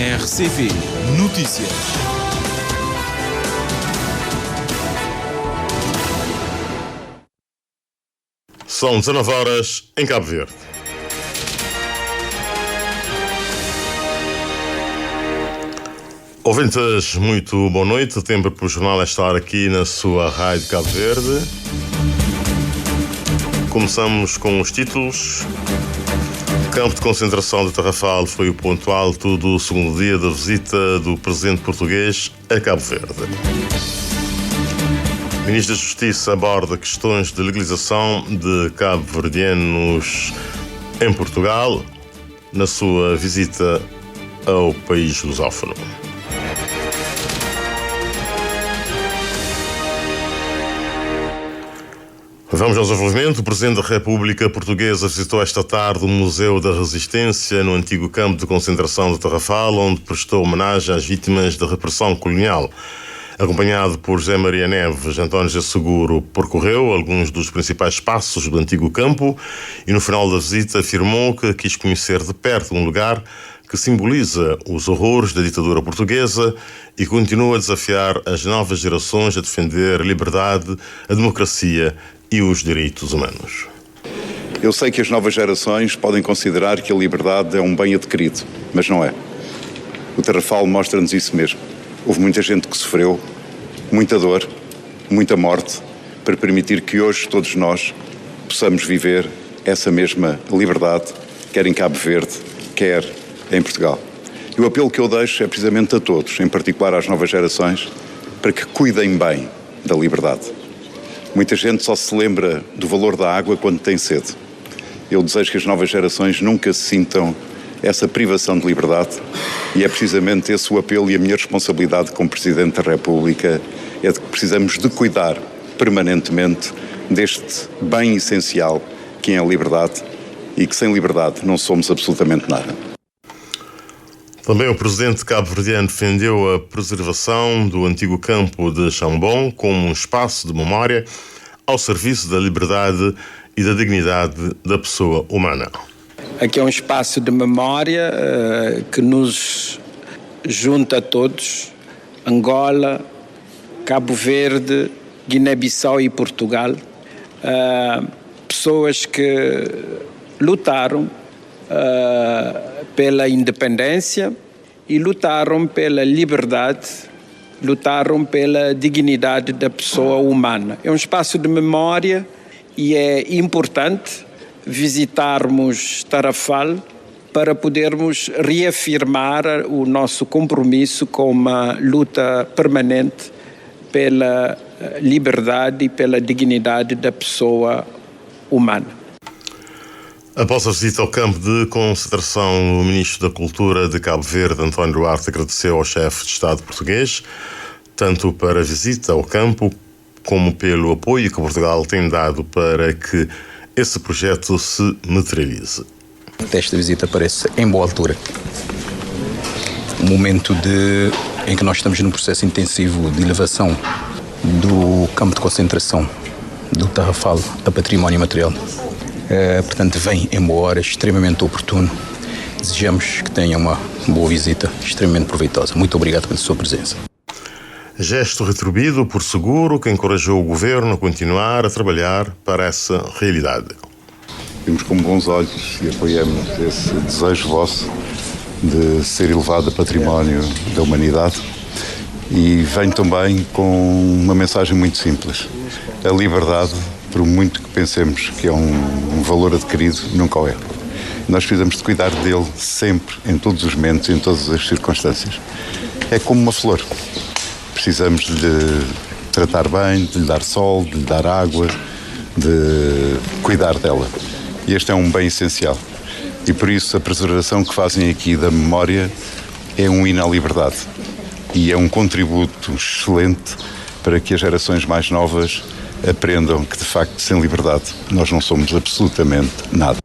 RCP Notícias. São 19 horas em Cabo Verde. Ouvintes, muito boa noite. Tempo para o jornal estar aqui na sua rádio Cabo Verde. Começamos com os títulos. O campo de concentração de Tarrafal foi o ponto alto do segundo dia da visita do presidente português a Cabo Verde. O Ministro da Justiça aborda questões de legalização de cabo-verdianos em Portugal na sua visita ao país lusófono. Vamos ao desenvolvimento. O Presidente da República Portuguesa visitou esta tarde o Museu da Resistência no antigo campo de concentração de Tarrafal, onde prestou homenagem às vítimas da repressão colonial. Acompanhado por José Maria Neves, António José Seguro percorreu alguns dos principais espaços do antigo campo e no final da visita afirmou que quis conhecer de perto um lugar que simboliza os horrores da ditadura portuguesa e continua a desafiar as novas gerações a defender a liberdade, a democracia e os direitos humanos. Eu sei que as novas gerações podem considerar que a liberdade é um bem adquirido, mas não é. O Tarrafal mostra-nos isso mesmo. Houve muita gente que sofreu, muita dor, muita morte, para permitir que hoje todos nós possamos viver essa mesma liberdade, quer em Cabo Verde, quer em Portugal. E o apelo que eu deixo é precisamente a todos, em particular às novas gerações, para que cuidem bem da liberdade. Muita gente só se lembra do valor da água quando tem sede. Eu desejo que as novas gerações nunca se sintam essa privação de liberdade e é precisamente esse o apelo e a minha responsabilidade como Presidente da República é de que precisamos de cuidar permanentemente deste bem essencial que é a liberdade e que sem liberdade não somos absolutamente nada. Também o Presidente cabo-verdiano defendeu a preservação do antigo campo de Chambon como um espaço de memória ao serviço da liberdade e da dignidade da pessoa humana. Aqui é um espaço de memória que nos junta a todos, Angola, Cabo Verde, Guiné-Bissau e Portugal. Pessoas que lutaram pela independência e lutaram pela liberdade, lutaram pela dignidade da pessoa humana. É um espaço de memória e é importante visitarmos Tarrafal para podermos reafirmar o nosso compromisso com uma luta permanente pela liberdade e pela dignidade da pessoa humana. Após a visita ao campo de concentração, o Ministro da Cultura de Cabo Verde, António Duarte, agradeceu ao chefe de Estado português, tanto para a visita ao campo como pelo apoio que Portugal tem dado para que esse projeto se materialize. Esta visita parece em boa altura. Um momento em que nós estamos num processo intensivo de elevação do campo de concentração do Tarrafal a património material. Portanto, vem em boa hora, extremamente oportuno. Desejamos que tenha uma boa visita, extremamente proveitosa. Muito obrigado pela sua presença. Gesto retribuído por Seguro, que encorajou o Governo a continuar a trabalhar para essa realidade. Vimos com bons olhos e apoiamos esse desejo vosso de ser elevado a património da humanidade e venho também com uma mensagem muito simples. A liberdade, por muito que pensemos que é um valor adquirido, nunca o é. Nós precisamos de cuidar dele sempre, em todos os momentos, em todas as circunstâncias. É como uma flor. Precisamos de lhe tratar bem, de lhe dar sol, de lhe dar água, de cuidar dela. E este é um bem essencial. E por isso a preservação que fazem aqui da memória é um hino à liberdade. E é um contributo excelente para que as gerações mais novas aprendam que, de facto, sem liberdade, nós não somos absolutamente nada.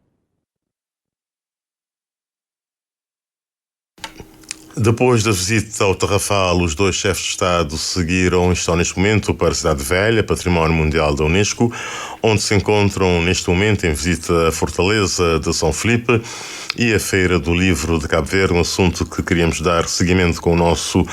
Depois da visita ao Tarrafal, os dois chefes de Estado seguiram e estão neste momento para a Cidade Velha, Património Mundial da Unesco, onde se encontram neste momento em visita a Fortaleza de São Filipe e a Feira do Livro de Cabo Verde, um assunto que queríamos dar seguimento com o nosso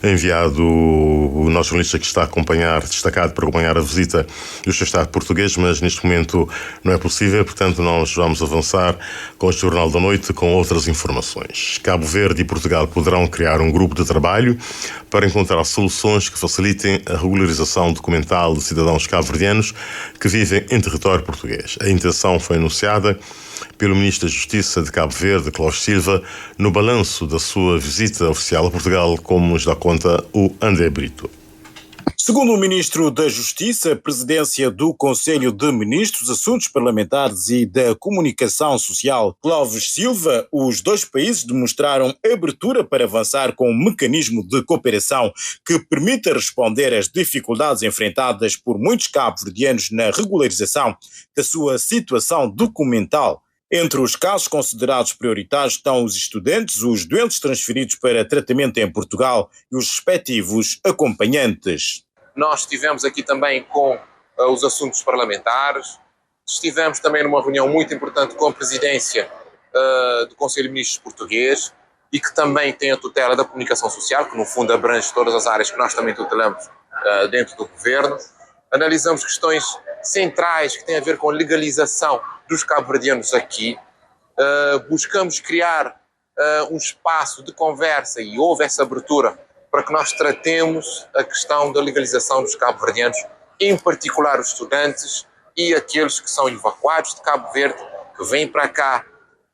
enviado, o nosso jornalista que está a acompanhar, destacado para acompanhar a visita do chefe de Estado português, mas neste momento não é possível, portanto nós vamos avançar com o Jornal da Noite com outras informações. Cabo Verde e Portugal poderão criar um grupo de trabalho para encontrar soluções que facilitem a regularização documental de cidadãos cabo-verdianos que vivem em território português. A intenção foi anunciada pelo Ministro da Justiça de Cabo Verde, Cláudio Silva, no balanço da sua visita oficial a Portugal, como nos dá conta o André Brito. Segundo o Ministro da Justiça, Presidência do Conselho de Ministros, Assuntos Parlamentares e da Comunicação Social, Clóvis Silva, os dois países demonstraram abertura para avançar com um mecanismo de cooperação que permita responder às dificuldades enfrentadas por muitos cabo-verdianos na regularização da sua situação documental. Entre os casos considerados prioritários estão os estudantes, os doentes transferidos para tratamento em Portugal e os respectivos acompanhantes. Nós estivemos aqui também com os assuntos parlamentares, estivemos também numa reunião muito importante com a presidência do Conselho de Ministros português e que também tem a tutela da comunicação social, que no fundo abrange todas as áreas que nós também tutelamos dentro do governo. Analisamos questões centrais que têm a ver com a legalização dos cabo-verdianos aqui. Buscamos criar um espaço de conversa e houve essa abertura para que nós tratemos a questão da legalização dos cabo-verdianos, em particular os estudantes e aqueles que são evacuados de Cabo Verde, que vêm para cá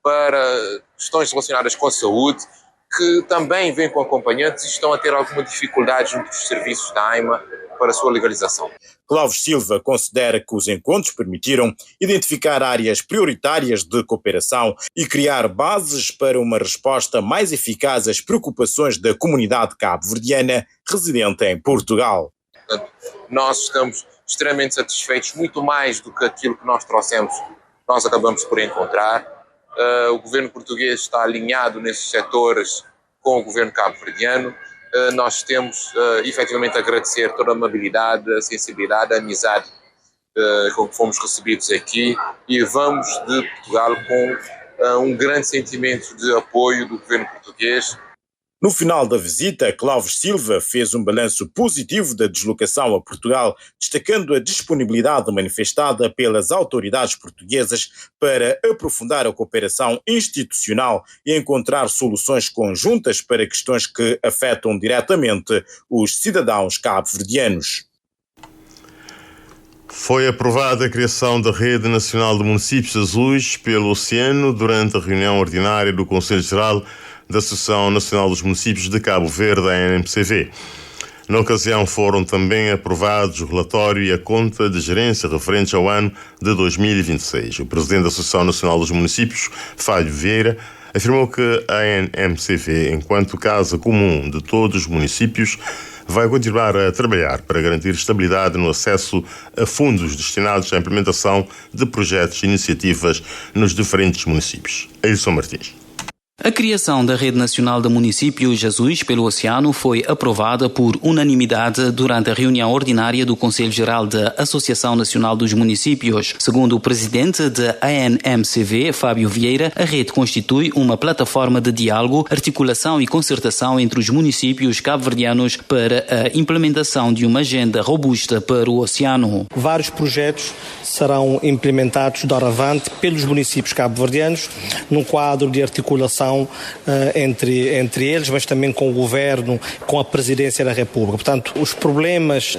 para questões relacionadas com a saúde, que também vêm com acompanhantes e estão a ter alguma dificuldade junto dos serviços da AIMA para a sua legalização. Clóvis Silva considera que os encontros permitiram identificar áreas prioritárias de cooperação e criar bases para uma resposta mais eficaz às preocupações da comunidade cabo-verdiana residente em Portugal. Portanto, nós estamos extremamente satisfeitos, muito mais do que aquilo que nós trouxemos, nós acabamos por encontrar. O governo português está alinhado nesses setores com o governo cabo-verdiano. Nós temos efetivamente a agradecer toda a amabilidade, a sensibilidade, a amizade com que fomos recebidos aqui e vamos de Portugal com um grande sentimento de apoio do governo português. No final da visita, Clóvis Silva fez um balanço positivo da deslocação a Portugal, destacando a disponibilidade manifestada pelas autoridades portuguesas para aprofundar a cooperação institucional e encontrar soluções conjuntas para questões que afetam diretamente os cidadãos cabo-verdianos. Foi aprovada a criação da Rede Nacional de Municípios Azuis pelo Oceano durante a reunião ordinária do Conselho Geral da Associação Nacional dos Municípios de Cabo Verde, a ANMCV. Na ocasião foram também aprovados o relatório e a conta de gerência referentes ao ano de 2026. O presidente da Associação Nacional dos Municípios, Fábio Vieira, afirmou que a ANMCV, enquanto casa comum de todos os municípios, vai continuar a trabalhar para garantir estabilidade no acesso a fundos destinados à implementação de projetos e iniciativas nos diferentes municípios. Eilson Martins. A criação da Rede Nacional de Municípios Azuis pelo Oceano foi aprovada por unanimidade durante a reunião ordinária do Conselho Geral da Associação Nacional dos Municípios. Segundo o presidente da ANMCV, Fábio Vieira, a rede constitui uma plataforma de diálogo, articulação e concertação entre os municípios cabo-verdianos para a implementação de uma agenda robusta para o oceano. Vários projetos serão implementados doravante pelos municípios cabo-verdianos num quadro de articulação entre eles, mas também com o Governo, com a Presidência da República. Portanto, os problemas,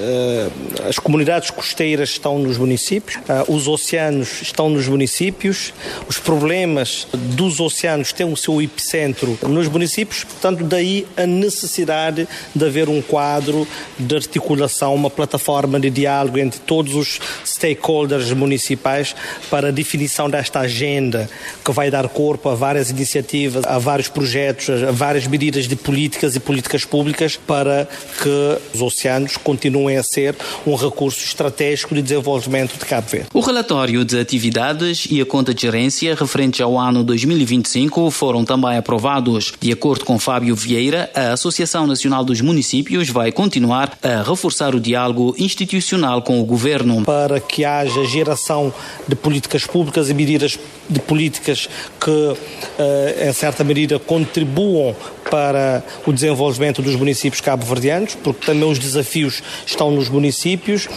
as comunidades costeiras estão nos municípios, os oceanos estão nos municípios, os problemas dos oceanos têm o seu epicentro nos municípios, portanto, daí a necessidade de haver um quadro de articulação, uma plataforma de diálogo entre todos os stakeholders municipais para a definição desta agenda que vai dar corpo a várias iniciativas a vários projetos, a várias medidas de políticas e políticas públicas para que os oceanos continuem a ser um recurso estratégico de desenvolvimento de Cabo Verde. O relatório de atividades e a conta de gerência referente ao ano 2025 foram também aprovados. De acordo com Fábio Vieira, a Associação Nacional dos Municípios vai continuar a reforçar o diálogo institucional com o governo. Para que haja geração de políticas públicas e medidas de políticas que, em certa medida, contribuam para o desenvolvimento dos municípios cabo-verdianos, porque também os desafios estão nos municípios.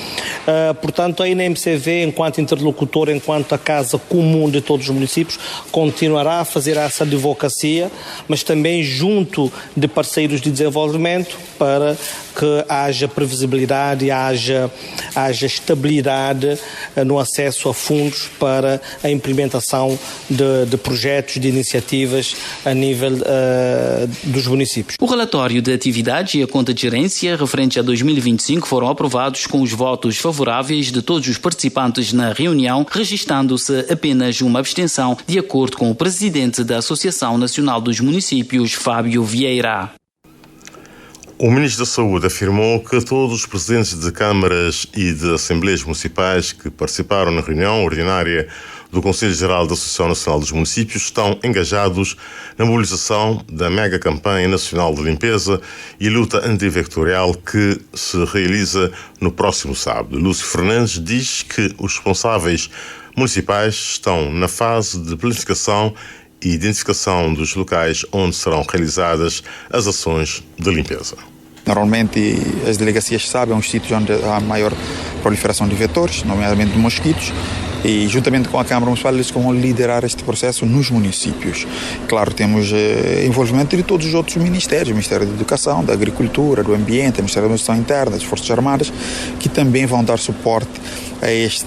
Portanto, a INMCV, enquanto interlocutor, enquanto a casa comum de todos os municípios, continuará a fazer essa advocacia, mas também junto de parceiros de desenvolvimento para que haja previsibilidade e haja estabilidade no acesso a fundos para a implementação de projetos, de iniciativas a nível dos municípios. O relatório de atividades e a conta de gerência referente a 2025 foram aprovados com os votos favoráveis de todos os participantes na reunião, registando-se apenas uma abstenção, de acordo com o presidente da Associação Nacional dos Municípios, Fábio Vieira. O Ministro da Saúde afirmou que todos os presidentes de câmaras e de assembleias municipais que participaram na reunião ordinária do Conselho Geral da Associação Nacional dos Municípios estão engajados na mobilização da mega campanha nacional de limpeza e luta antivectorial que se realiza no próximo sábado. Lúcio Fernandes diz que os responsáveis municipais estão na fase de planificação e identificação dos locais onde serão realizadas as ações de limpeza. Normalmente as delegacias sabem os sítios onde há maior proliferação de vetores, nomeadamente de mosquitos, e juntamente com a Câmara Municipal eles vão liderar este processo nos municípios. Claro, temos envolvimento de todos os outros ministérios, o Ministério da Educação, da Agricultura, do Ambiente, o Ministério da Administração Interna, das Forças Armadas, que também vão dar suporte a esta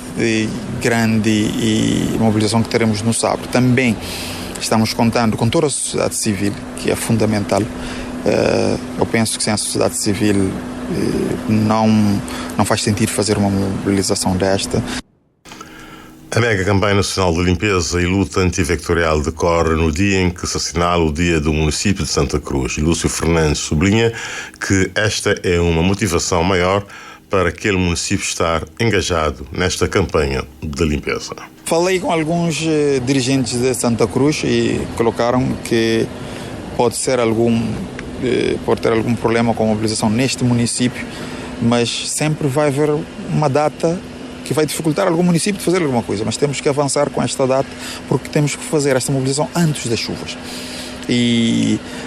grande mobilização que teremos no sábado. Também estamos contando com toda a sociedade civil, que é fundamental. Eu penso que sem a sociedade civil não faz sentido fazer uma mobilização desta. A mega campanha nacional de limpeza e luta antivectorial decorre no dia em que se assinala o Dia do Município de Santa Cruz. E Lúcio Fernandes sublinha que esta é uma motivação maior para aquele município estar engajado nesta campanha de limpeza. Falei com alguns dirigentes de Santa Cruz e colocaram que pode ter algum problema com a mobilização neste município, mas sempre vai haver uma data que vai dificultar algum município de fazer alguma coisa, mas temos que avançar com esta data porque temos que fazer esta mobilização antes das chuvas.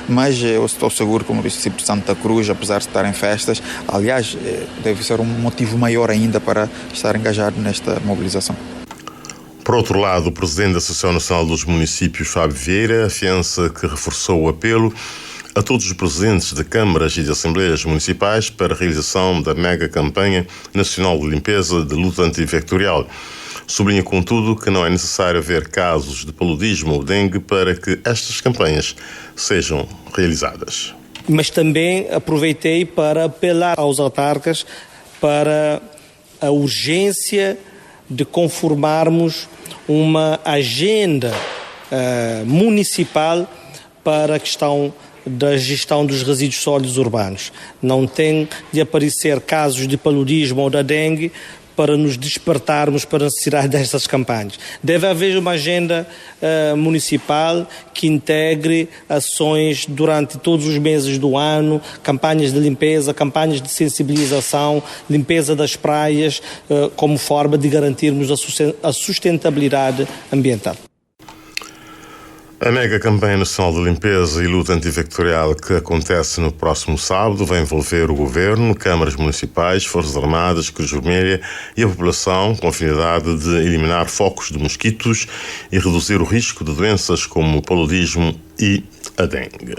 Mas eu estou seguro que o município de Santa Cruz, apesar de estar em festas, aliás, deve ser um motivo maior ainda para estar engajado nesta mobilização. Por outro lado, o presidente da Associação Nacional dos Municípios, Fábio Vieira, afiança que reforçou o apelo a todos os presidentes de câmaras e de assembleias municipais para a realização da mega campanha nacional de limpeza de luta antivectorial. Sublinha, contudo, que não é necessário haver casos de paludismo ou dengue para que estas campanhas sejam realizadas. Mas também aproveitei para apelar aos autarcas para a urgência de conformarmos uma agenda municipal para a questão da gestão dos resíduos sólidos urbanos. Não tem de aparecer casos de paludismo ou da dengue para nos despertarmos para a necessidade destas campanhas. Deve haver uma agenda municipal que integre ações durante todos os meses do ano, campanhas de limpeza, campanhas de sensibilização, limpeza das praias, como forma de garantirmos a sustentabilidade ambiental. A mega campanha nacional de limpeza e luta antivectorial que acontece no próximo sábado vai envolver o governo, câmaras municipais, forças armadas, Cruz Vermelha e a população com a finalidade de eliminar focos de mosquitos e reduzir o risco de doenças como o paludismo e a dengue.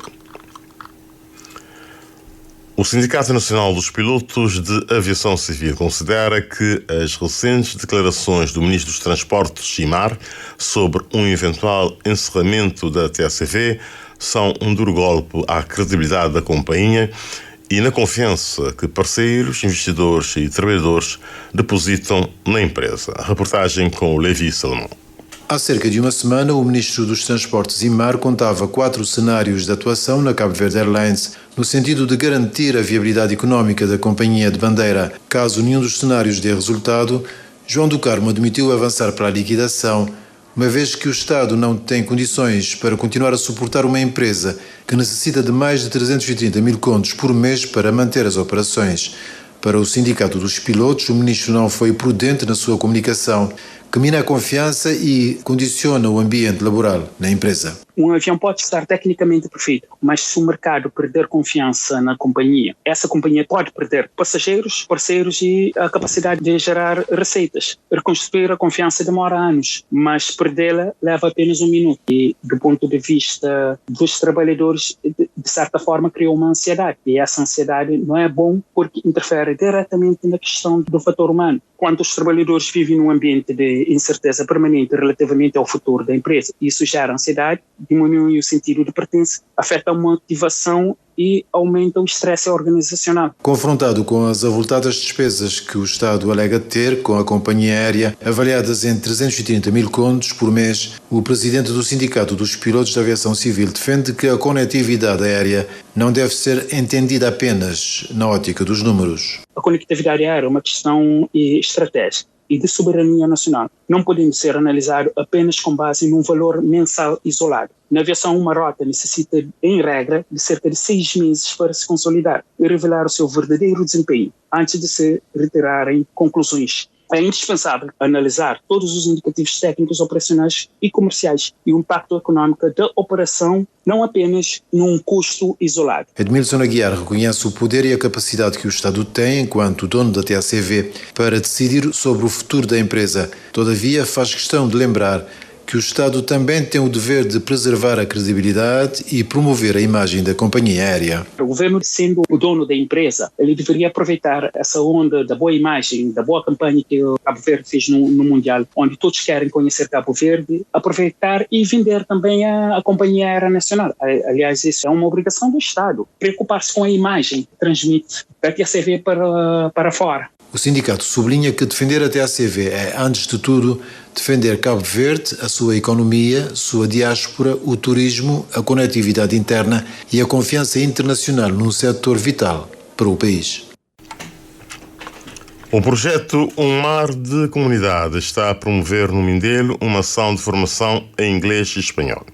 O Sindicato Nacional dos Pilotos de Aviação Civil considera que as recentes declarações do Ministro dos Transportes, Gimar, sobre um eventual encerramento da TACV são um duro golpe à credibilidade da companhia e na confiança que parceiros, investidores e trabalhadores depositam na empresa. A reportagem com o Levi Salomão. Há cerca de uma semana, o Ministro dos Transportes e Mar contava 4 cenários de atuação na Cabo Verde Airlines, no sentido de garantir a viabilidade económica da companhia de bandeira. Caso nenhum dos cenários dê resultado, João do Carmo admitiu avançar para a liquidação, uma vez que o Estado não tem condições para continuar a suportar uma empresa que necessita de mais de 330 mil contos por mês para manter as operações. Para o Sindicato dos Pilotos, o Ministro não foi prudente na sua comunicação, que mina a confiança e condiciona o ambiente laboral na empresa. Um avião pode estar tecnicamente perfeito, mas se o mercado perder confiança na companhia, essa companhia pode perder passageiros, parceiros e a capacidade de gerar receitas. Reconstruir a confiança demora anos, mas perdê-la leva apenas 1 minuto. E do ponto de vista dos trabalhadores, de certa forma, criou uma ansiedade. E essa ansiedade não é bom porque interfere diretamente na questão do fator humano. Quando os trabalhadores vivem num ambiente de incerteza permanente relativamente ao futuro da empresa, isso gera ansiedade, diminui o sentido de pertença, afeta a motivação e aumenta o estresse organizacional. Confrontado com as avultadas despesas que o Estado alega ter com a companhia aérea, avaliadas em 330 mil contos por mês, o presidente do Sindicato dos Pilotos da Aviação Civil defende que a conectividade aérea não deve ser entendida apenas na ótica dos números. A conectividade aérea é uma questão estratégica e de soberania nacional. Não podemos ser analisados apenas com base num valor mensal isolado. Na aviação, uma rota necessita, em regra, de cerca de 6 meses para se consolidar e revelar o seu verdadeiro desempenho, antes de se retirarem conclusões. É indispensável analisar todos os indicativos técnicos, operacionais e comerciais e o impacto econômico da operação, não apenas num custo isolado. Edmilson Aguiar reconhece o poder e a capacidade que o Estado tem, enquanto dono da TACV, para decidir sobre o futuro da empresa. Todavia, faz questão de lembrar que o Estado também tem o dever de preservar a credibilidade e promover a imagem da companhia aérea. O governo, sendo o dono da empresa, ele deveria aproveitar essa onda da boa imagem, da boa campanha que o Cabo Verde fez no Mundial, onde todos querem conhecer Cabo Verde, aproveitar e vender também a companhia aérea nacional. Aliás, isso é uma obrigação do Estado, preocupar-se com a imagem que transmite da TACV para fora. O sindicato sublinha que defender a TACV é, antes de tudo, defender Cabo Verde, a sua economia, sua diáspora, o turismo, a conectividade interna e a confiança internacional num setor vital para o país. O projeto Um Mar de Comunidade está a promover no Mindelo uma ação de formação em inglês e espanhol.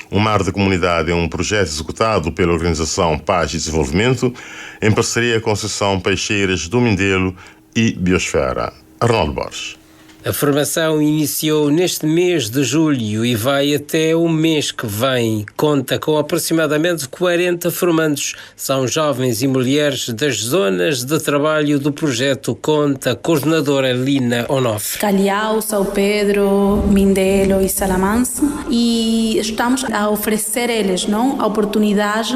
O Mar de Comunidade é um projeto executado pela Organização Paz e Desenvolvimento em parceria com a Associação Peixeiras do Mindelo e Biosfera. Arnaldo Borges. A formação iniciou neste mês de julho e vai até o mês que vem. Conta com aproximadamente 40 formandos. São jovens e mulheres das zonas de trabalho do projeto, conta a coordenadora Lina Onofre. Calhau, São Pedro, Mindelo e Salamanca, e estamos a oferecer a eles a oportunidade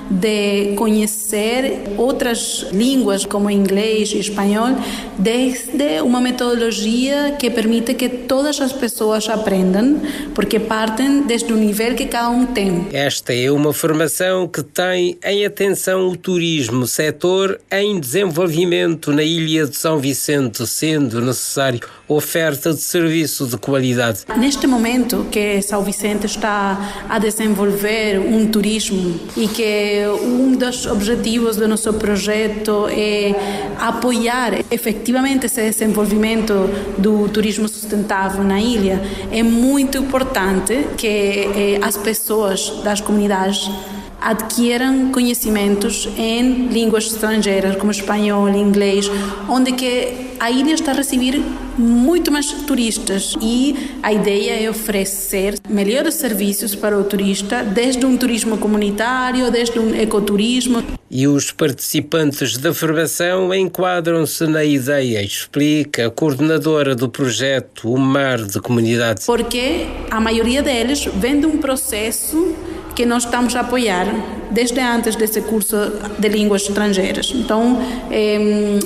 de conhecer outras línguas como inglês e espanhol desde uma metodologia que permite que todas as pessoas aprendam, porque partem desde o nível que cada um tem. Esta é uma formação que tem em atenção o turismo, setor em desenvolvimento na Ilha de São Vicente, sendo necessário oferta de serviço de qualidade. Neste momento que São Vicente está a desenvolver um turismo e que um dos objetivos do nosso projeto é apoiar efetivamente esse desenvolvimento do turismo sustentável na ilha, é muito importante que as pessoas das comunidades adquiram conhecimentos em línguas estrangeiras, como espanhol, inglês, onde que a ilha está a receber muito mais turistas e a ideia é oferecer melhores serviços para o turista, desde um turismo comunitário, desde um ecoturismo. E os participantes da formação enquadram-se na ideia, explica a coordenadora do projeto O Mar de Comunidade. Porque a maioria deles vem de um processo que nós estamos a apoiar desde antes desse curso de línguas estrangeiras. Então,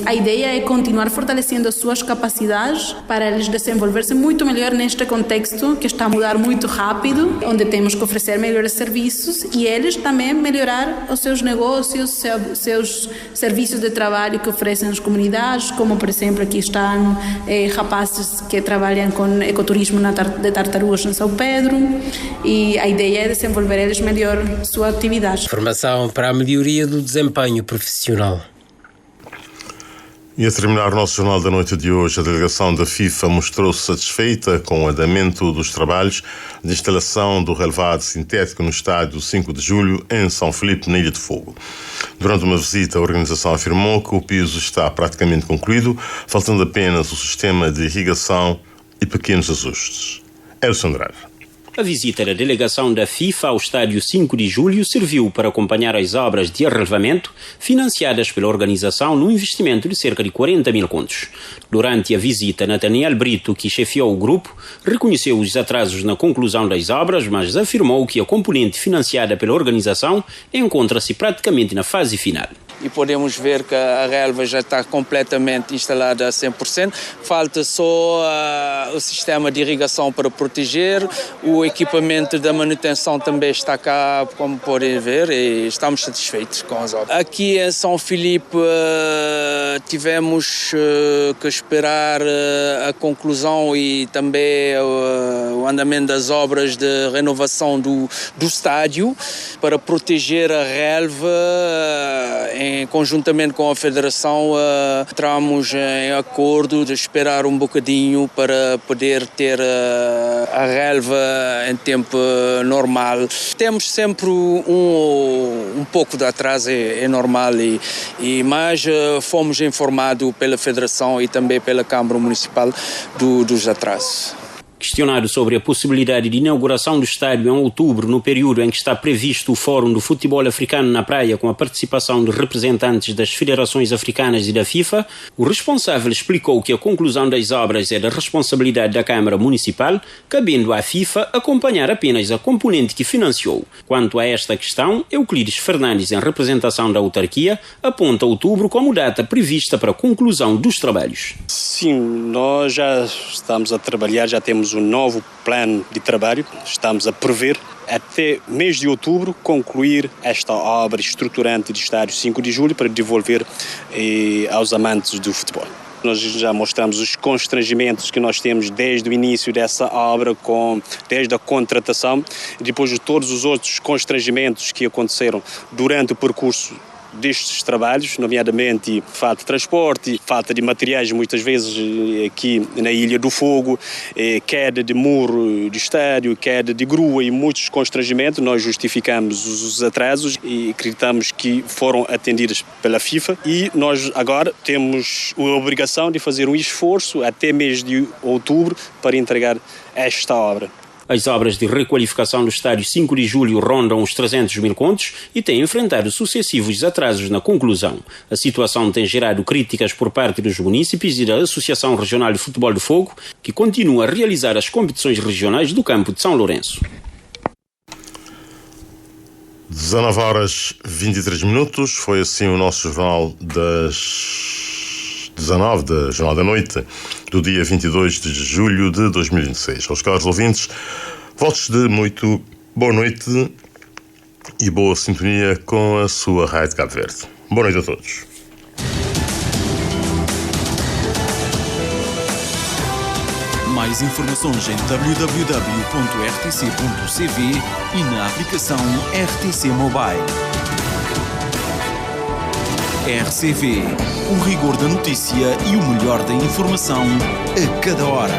a ideia é continuar fortalecendo as suas capacidades para eles desenvolver-se muito melhor neste contexto que está a mudar muito rápido, onde temos que oferecer melhores serviços e eles também melhorar os seus negócios, seus serviços de trabalho que oferecem às comunidades, como, por exemplo, aqui estão rapazes que trabalham com ecoturismo de tartarugas em São Pedro, e a ideia é desenvolver eles melhor a sua atividade. Formação para a melhoria do desempenho profissional. E a terminar o nosso Jornal da Noite de hoje, a delegação da FIFA mostrou-se satisfeita com o andamento dos trabalhos de instalação do relevado sintético no estádio 5 de Julho, em São Filipe, na Ilha de Fogo. Durante uma visita, a organização afirmou que o piso está praticamente concluído, faltando apenas o sistema de irrigação e pequenos ajustes. Elson Andrade. A visita da delegação da FIFA ao estádio 5 de Julho serviu para acompanhar as obras de arrelvamento financiadas pela organização num investimento de cerca de 40 mil contos. Durante a visita, Nathaniel Brito, que chefiou o grupo, reconheceu os atrasos na conclusão das obras, mas afirmou que a componente financiada pela organização encontra-se praticamente na fase final. E podemos ver que a relva já está completamente instalada a 100%. Falta só o sistema de irrigação para proteger. O equipamento da manutenção também está cá, como podem ver, e estamos satisfeitos com as obras. Aqui em São Filipe tivemos que esperar a conclusão e também o andamento das obras de renovação do estádio para proteger a relva. Conjuntamente com a Federação, entramos em acordo de esperar um bocadinho para poder ter a relva em tempo normal. Temos sempre um pouco de atraso, é normal, mas fomos informados pela Federação e também pela Câmara Municipal dos atrasos. Questionado sobre a possibilidade de inauguração do estádio em outubro, no período em que está previsto o Fórum do Futebol Africano na Praia, com a participação de representantes das federações africanas e da FIFA, o responsável explicou que a conclusão das obras é da responsabilidade da Câmara Municipal, cabendo à FIFA acompanhar apenas a componente que financiou. Quanto a esta questão, Euclides Fernandes, em representação da autarquia, aponta outubro como data prevista para a conclusão dos trabalhos. Sim, nós já estamos a trabalhar, já temos um novo plano de trabalho, estamos a prever até mês de outubro concluir esta obra estruturante de estádio 5 de Julho para devolver aos amantes do futebol. Nós já mostramos os constrangimentos que nós temos desde o início dessa obra, desde a contratação, e depois de todos os outros constrangimentos que aconteceram durante o percurso destes trabalhos, nomeadamente falta de transporte, falta de materiais muitas vezes aqui na Ilha do Fogo, queda de muro de estádio, queda de grua e muitos constrangimentos. Nós justificamos os atrasos e acreditamos que foram atendidos pela FIFA e nós agora temos a obrigação de fazer um esforço até mês de outubro para entregar esta obra. As obras de requalificação do estádio 5 de Julho rondam os 300 mil contos e têm enfrentado sucessivos atrasos na conclusão. A situação tem gerado críticas por parte dos munícipes e da Associação Regional de Futebol do Fogo, que continua a realizar as competições regionais do campo de São Lourenço. 19h23. Foi assim o nosso jornal das 19 da Jornal da Noite do dia 22 de julho de 2026. Aos caros ouvintes, votos de muito boa noite e boa sintonia com a sua Rádio Cabo Verde. Boa noite a todos. Mais informações em www.rtc.cv e na aplicação RTC Mobile. RCV, o rigor da notícia e o melhor da informação a cada hora.